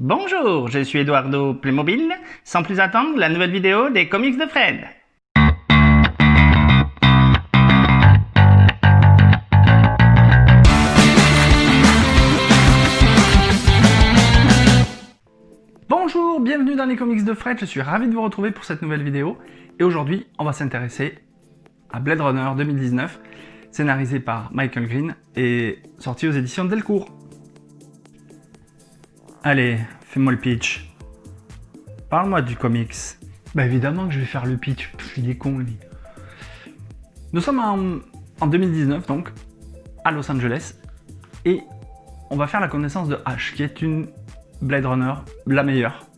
Bonjour, je suis Eduardo Playmobil. Sans plus attendre, la nouvelle vidéo des comics de Fred. Bonjour, bienvenue dans les comics de Fred, je suis ravi de vous retrouver pour cette nouvelle vidéo. Et aujourd'hui, on va s'intéresser à Blade Runner 2019, scénarisé par Michael Green et sorti aux éditions Delcourt. Allez, fais-moi le pitch. Parle-moi du comics. Bah évidemment que je vais faire le pitch, il est con lui. Nous sommes en 2019 donc, à Los Angeles, et on va faire la connaissance de Ash, qui est une Blade Runner, la meilleure.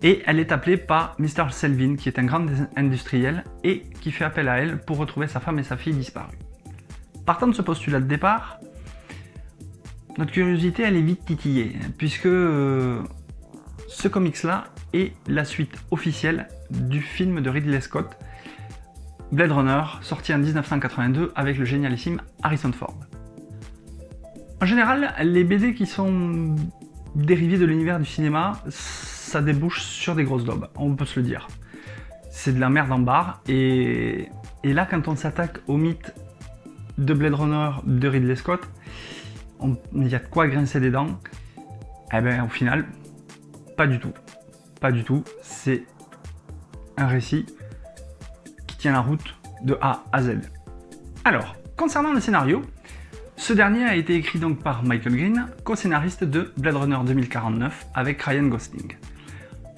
Et elle est appelée par Mr. Selvin, qui est un grand industriel, et qui fait appel à elle pour retrouver sa femme et sa fille disparues. Partant de ce postulat de départ, notre curiosité elle est vite titillée, puisque ce comics-là est la suite officielle du film de Ridley Scott, Blade Runner, sorti en 1982 avec le génialissime Harrison Ford. En général, les BD qui sont dérivés de l'univers du cinéma, ça débouche sur des grosses daubes, on peut se le dire. C'est de la merde en barre, et là quand on s'attaque au mythe de Blade Runner de Ridley Scott, il y a de quoi grincer des dents. Eh bien au final, pas du tout. Pas du tout, c'est un récit qui tient la route de A à Z. Alors, concernant le scénario, ce dernier a été écrit donc par Michael Green, co-scénariste de Blade Runner 2049 avec Ryan Gosling.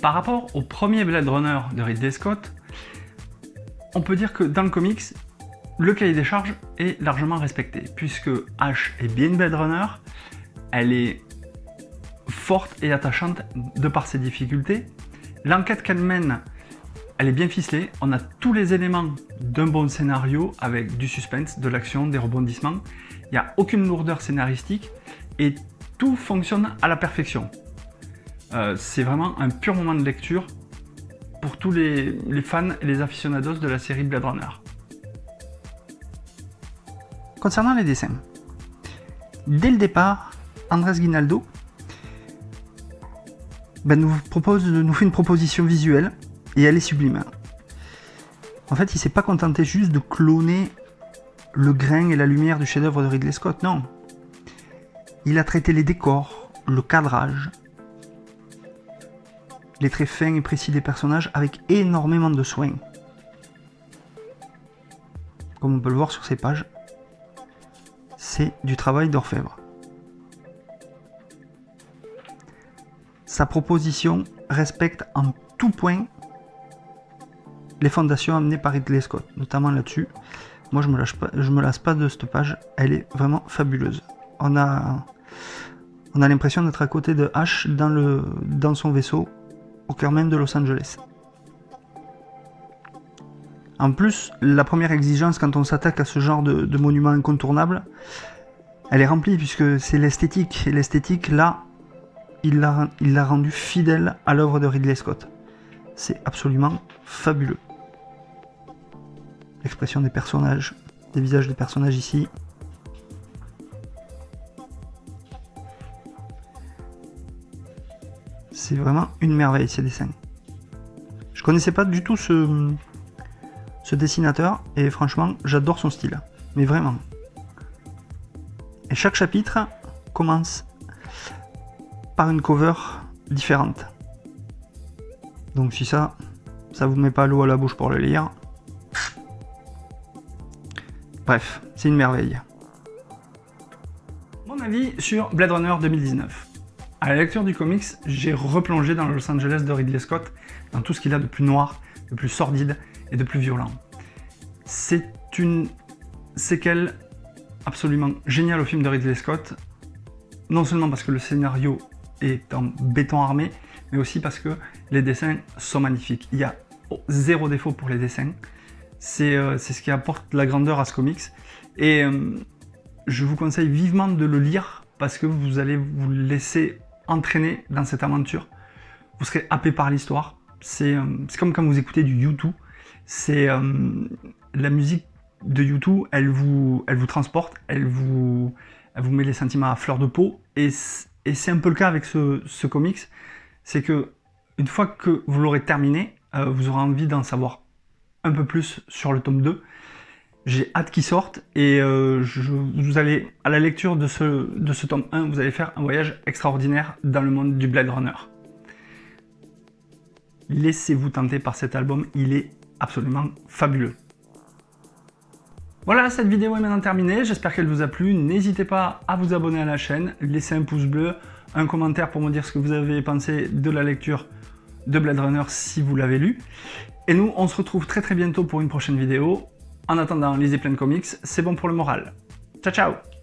Par rapport au premier Blade Runner de Ridley Scott, on peut dire que dans le comics, le cahier des charges est largement respecté, puisque Ash est bien une Blade Runner, elle est forte et attachante de par ses difficultés. L'enquête qu'elle mène, elle est bien ficelée, on a tous les éléments d'un bon scénario avec du suspense, de l'action, des rebondissements. Il n'y a aucune lourdeur scénaristique et tout fonctionne à la perfection. C'est vraiment un pur moment de lecture pour tous les fans et les aficionados de la série Blade Runner. Concernant les dessins, dès le départ, Andrés Guinaldo nous fait une proposition visuelle et elle est sublime. En fait, il s'est pas contenté juste de cloner le grain et la lumière du chef-d'œuvre de Ridley Scott, non. Il a traité les décors, le cadrage, les traits fins et précis des personnages avec énormément de soin. Comme on peut le voir sur ces pages, c'est du travail d'orfèvre. Sa proposition respecte en tout point les fondations amenées par Ridley Scott, notamment là-dessus. Moi, je me lasse pas de cette page, elle est vraiment fabuleuse. On a l'impression d'être à côté de Ash dans son vaisseau, au cœur même de Los Angeles. En plus, la première exigence quand on s'attaque à ce genre de monument incontournable, elle est remplie puisque c'est l'esthétique. Et l'esthétique, là, il l'a rendu fidèle à l'œuvre de Ridley Scott. C'est absolument fabuleux. L'expression des personnages, des visages des personnages ici. C'est vraiment une merveille ces dessins. Je connaissais pas du tout ce dessinateur et franchement j'adore son style, mais vraiment. Et chaque chapitre commence par une cover différente. Donc si ça vous met pas l'eau à la bouche pour le lire. Bref, c'est une merveille. Mon avis sur Blade Runner 2019. À la lecture du comics, j'ai replongé dans le Los Angeles de Ridley Scott, dans tout ce qu'il a de plus noir, de plus sordide et de plus violent. C'est une séquelle absolument géniale au film de Ridley Scott, non seulement parce que le scénario est en béton armé, mais aussi parce que les dessins sont magnifiques. Il y a zéro défaut pour les dessins. C'est ce qui apporte la grandeur à ce comics. Et je vous conseille vivement de le lire parce que vous allez vous laisser entraîner dans cette aventure. Vous serez happé par l'histoire. C'est comme quand vous écoutez du U2. La musique de U2, elle vous transporte, elle vous met les sentiments à fleur de peau. Et et c'est un peu le cas avec ce comics, c'est que une fois que vous l'aurez terminé, vous aurez envie d'en savoir un peu plus sur le tome 2. J'ai hâte qu'il sorte, et vous allez, à la lecture de ce tome 1, vous allez faire un voyage extraordinaire dans le monde du Blade Runner. Laissez-vous tenter par cet album, il est absolument fabuleux. Voilà, cette vidéo est maintenant terminée, j'espère qu'elle vous a plu. N'hésitez pas à vous abonner à la chaîne, laisser un pouce bleu, un commentaire pour me dire ce que vous avez pensé de la lecture de Blade Runner si vous l'avez lu. Et nous, on se retrouve très très bientôt pour une prochaine vidéo. En attendant, lisez plein de comics, c'est bon pour le moral. Ciao ciao!